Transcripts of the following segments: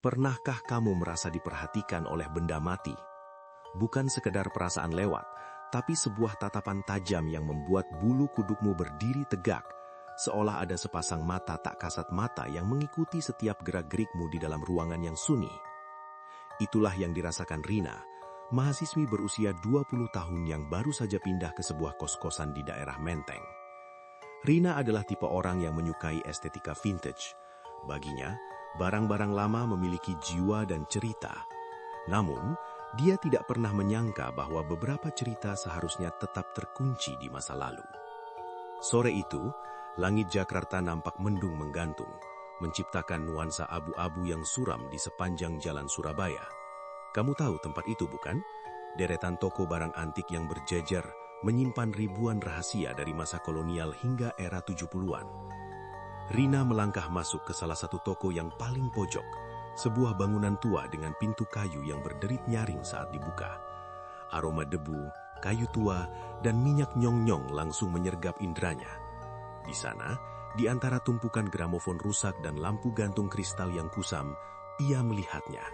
Pernahkah kamu merasa diperhatikan oleh benda mati? Bukan sekedar perasaan lewat, tapi sebuah tatapan tajam yang membuat bulu kudukmu berdiri tegak, seolah ada sepasang mata tak kasat mata yang mengikuti setiap gerak-gerikmu di dalam ruangan yang sunyi. Itulah yang dirasakan Rina, mahasiswi berusia 20 tahun yang baru saja pindah ke sebuah kos-kosan di daerah Menteng. Rina adalah tipe orang yang menyukai estetika vintage. Baginya, barang-barang lama memiliki jiwa dan cerita. Namun, dia tidak pernah menyangka bahwa beberapa cerita seharusnya tetap terkunci di masa lalu. Sore itu, langit Jakarta nampak mendung menggantung, menciptakan nuansa abu-abu yang suram di sepanjang jalan Surabaya. Kamu tahu tempat itu, bukan? Deretan toko barang antik yang berjejer menyimpan ribuan rahasia dari masa kolonial hingga era 70-an. Rina melangkah masuk ke salah satu toko yang paling pojok, sebuah bangunan tua dengan pintu kayu yang berderit nyaring saat dibuka. Aroma debu, kayu tua, dan minyak nyong-nyong langsung menyergap inderanya. Di sana, di antara tumpukan gramofon rusak dan lampu gantung kristal yang kusam, ia melihatnya.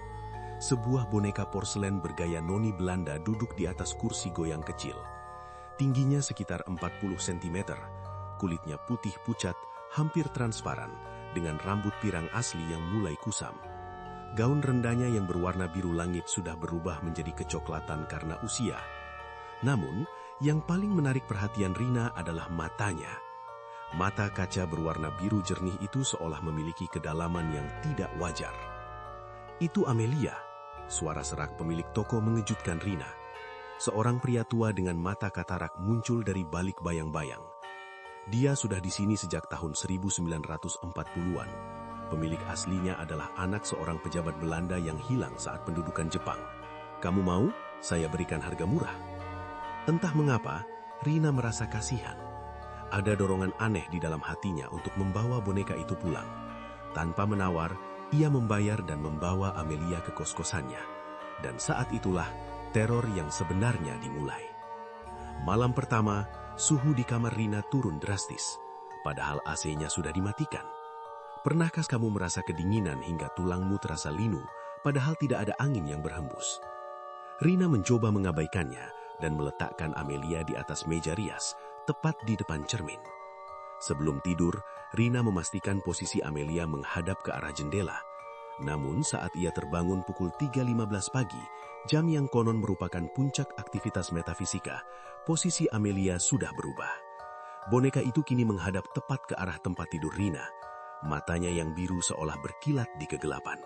Sebuah boneka porselen bergaya noni Belanda duduk di atas kursi goyang kecil. Tingginya sekitar 40 cm, kulitnya putih pucat, hampir transparan, dengan rambut pirang asli yang mulai kusam. Gaun rendahnya yang berwarna biru langit sudah berubah menjadi kecoklatan karena usia. Namun, yang paling menarik perhatian Rina adalah matanya. Mata kaca berwarna biru jernih itu seolah memiliki kedalaman yang tidak wajar. Itu Amelia, suara serak pemilik toko mengejutkan Rina. Seorang pria tua dengan mata katarak muncul dari balik bayang-bayang. Dia sudah di sini sejak tahun 1940-an. Pemilik aslinya adalah anak seorang pejabat Belanda yang hilang saat pendudukan Jepang. Kamu mau? Saya berikan harga murah. Entah mengapa, Rina merasa kasihan. Ada dorongan aneh di dalam hatinya untuk membawa boneka itu pulang. Tanpa menawar, ia membayar dan membawa Amelia ke kos-kosannya. Dan saat itulah teror yang sebenarnya dimulai. Malam pertama, suhu di kamar Rina turun drastis, padahal AC-nya sudah dimatikan. Pernahkah kamu merasa kedinginan hingga tulangmu terasa linu, padahal tidak ada angin yang berhembus? Rina mencoba mengabaikannya dan meletakkan Amelia di atas meja rias, tepat di depan cermin. Sebelum tidur, Rina memastikan posisi Amelia menghadap ke arah jendela. Namun saat ia terbangun pukul 3.15 pagi, jam yang konon merupakan puncak aktivitas metafisika, posisi Amelia sudah berubah. Boneka itu kini menghadap tepat ke arah tempat tidur Rina. Matanya yang biru seolah berkilat di kegelapan.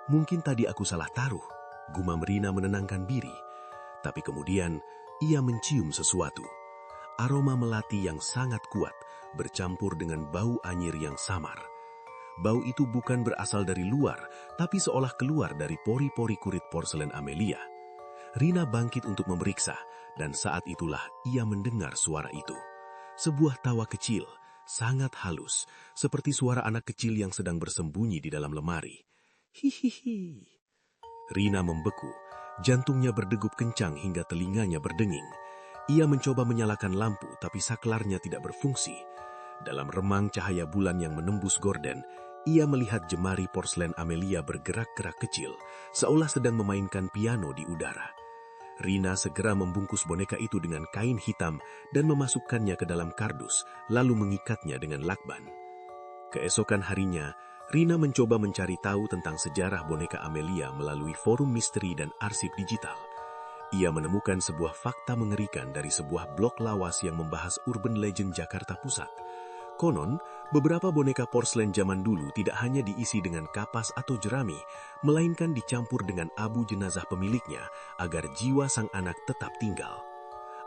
Mungkin tadi aku salah taruh, gumam Rina menenangkan diri. Tapi kemudian, ia mencium sesuatu. Aroma melati yang sangat kuat, bercampur dengan bau anyir yang samar. Bau itu bukan berasal dari luar, tapi seolah keluar dari pori-pori kulit porselen Amelia. Rina bangkit untuk memeriksa, dan saat itulah ia mendengar suara itu. Sebuah tawa kecil, sangat halus, seperti suara anak kecil yang sedang bersembunyi di dalam lemari. Hihihi. Rina membeku, jantungnya berdegup kencang hingga telinganya berdenging. Ia mencoba menyalakan lampu, tapi saklarnya tidak berfungsi. Dalam remang cahaya bulan yang menembus gorden, ia melihat jemari porselen Amelia bergerak-gerak kecil, seolah sedang memainkan piano di udara. Rina segera membungkus boneka itu dengan kain hitam dan memasukkannya ke dalam kardus, lalu mengikatnya dengan lakban. Keesokan harinya, Rina mencoba mencari tahu tentang sejarah boneka Amelia melalui forum misteri dan arsip digital. Ia menemukan sebuah fakta mengerikan dari sebuah blog lawas yang membahas urban legend Jakarta Pusat. Konon, beberapa boneka porselen zaman dulu tidak hanya diisi dengan kapas atau jerami, melainkan dicampur dengan abu jenazah pemiliknya agar jiwa sang anak tetap tinggal.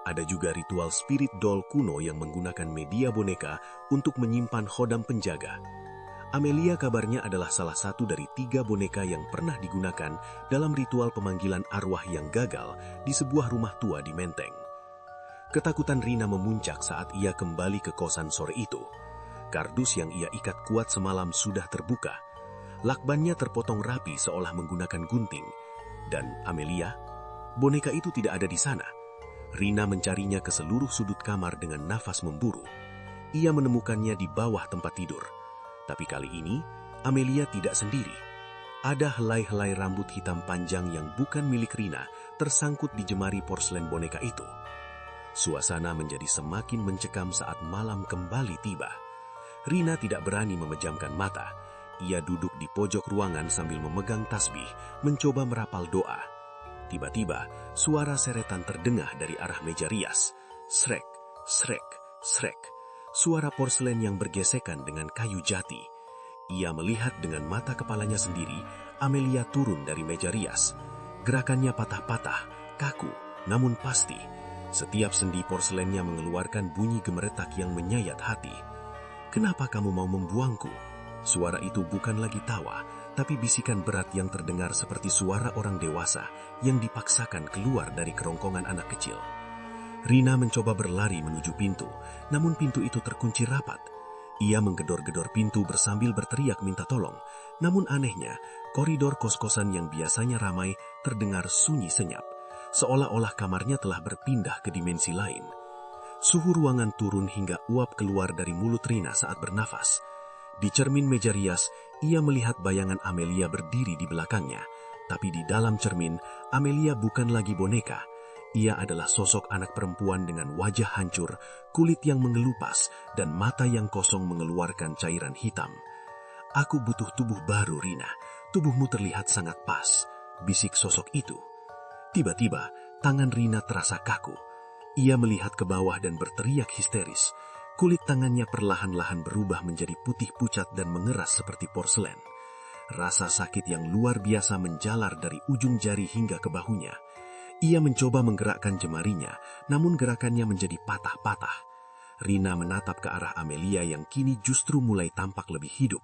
Ada juga ritual spirit doll kuno yang menggunakan media boneka untuk menyimpan khodam penjaga. Amelia kabarnya adalah salah satu dari 3 boneka yang pernah digunakan dalam ritual pemanggilan arwah yang gagal di sebuah rumah tua di Menteng. Ketakutan Rina memuncak saat ia kembali ke kosan sore itu. Kardus yang ia ikat kuat semalam sudah terbuka. Lakbannya terpotong rapi seolah menggunakan gunting. Dan Amelia, boneka itu tidak ada di sana. Rina mencarinya ke seluruh sudut kamar dengan nafas memburu. Ia menemukannya di bawah tempat tidur. Tapi kali ini, Amelia tidak sendiri. Ada helai-helai rambut hitam panjang yang bukan milik Rina tersangkut di jemari porselen boneka itu. Suasana menjadi semakin mencekam saat malam kembali tiba. Rina tidak berani memejamkan mata. Ia duduk di pojok ruangan sambil memegang tasbih, mencoba merapal doa. Tiba-tiba, suara seretan terdengar dari arah meja rias. Srek, srek, srek. Suara porselen yang bergesekan dengan kayu jati. Ia melihat dengan mata kepalanya sendiri, Amelia turun dari meja rias. Gerakannya patah-patah, kaku, namun pasti. Setiap sendi porselennya mengeluarkan bunyi gemeretak yang menyayat hati. "Kenapa kamu mau membuangku?" Suara itu bukan lagi tawa, tapi bisikan berat yang terdengar seperti suara orang dewasa yang dipaksakan keluar dari kerongkongan anak kecil. Rina mencoba berlari menuju pintu, namun pintu itu terkunci rapat. Ia menggedor-gedor pintu bersambil berteriak minta tolong, namun anehnya, koridor kos-kosan yang biasanya ramai terdengar sunyi senyap, seolah-olah kamarnya telah berpindah ke dimensi lain. Suhu ruangan turun hingga uap keluar dari mulut Rina saat bernafas. Di cermin meja rias, ia melihat bayangan Amelia berdiri di belakangnya. Tapi di dalam cermin, Amelia bukan lagi boneka. Ia adalah sosok anak perempuan dengan wajah hancur, kulit yang mengelupas, dan mata yang kosong mengeluarkan cairan hitam. "Aku butuh tubuh baru, Rina. Tubuhmu terlihat sangat pas," bisik sosok itu. Tiba-tiba, tangan Rina terasa kaku. Ia melihat ke bawah dan berteriak histeris. Kulit tangannya perlahan-lahan berubah menjadi putih pucat dan mengeras seperti porselen. Rasa sakit yang luar biasa menjalar dari ujung jari hingga ke bahunya. Ia mencoba menggerakkan jemarinya, namun gerakannya menjadi patah-patah. Rina menatap ke arah Amelia yang kini justru mulai tampak lebih hidup.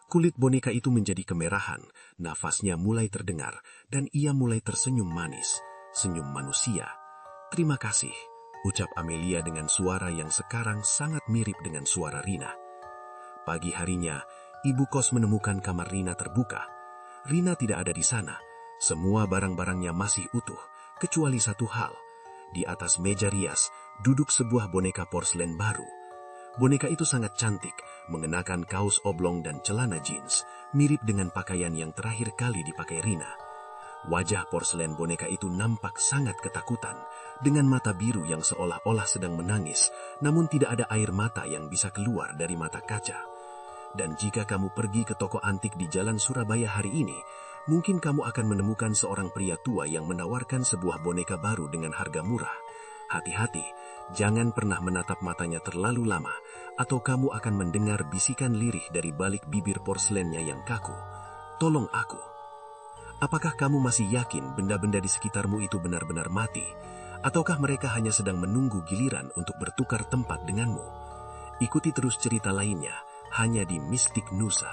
Kulit boneka itu menjadi kemerahan, nafasnya mulai terdengar, dan ia mulai tersenyum manis, senyum manusia. "Terima kasih," ucap Amelia dengan suara yang sekarang sangat mirip dengan suara Rina. Pagi harinya, ibu kos menemukan kamar Rina terbuka. Rina tidak ada di sana. Semua barang-barangnya masih utuh, kecuali satu hal. Di atas meja rias, duduk sebuah boneka porselen baru. Boneka itu sangat cantik, mengenakan kaos oblong dan celana jeans, mirip dengan pakaian yang terakhir kali dipakai Rina. Wajah porselen boneka itu nampak sangat ketakutan, dengan mata biru yang seolah-olah sedang menangis, namun tidak ada air mata yang bisa keluar dari mata kaca. "Dan jika kamu pergi ke toko antik di Jalan Surabaya hari ini, mungkin kamu akan menemukan seorang pria tua yang menawarkan sebuah boneka baru dengan harga murah. Hati-hati, jangan pernah menatap matanya terlalu lama, atau kamu akan mendengar bisikan lirih dari balik bibir porselennya yang kaku. Tolong aku." Apakah kamu masih yakin benda-benda di sekitarmu itu benar-benar mati? Ataukah mereka hanya sedang menunggu giliran untuk bertukar tempat denganmu? Ikuti terus cerita lainnya, hanya di Mistik Nusa.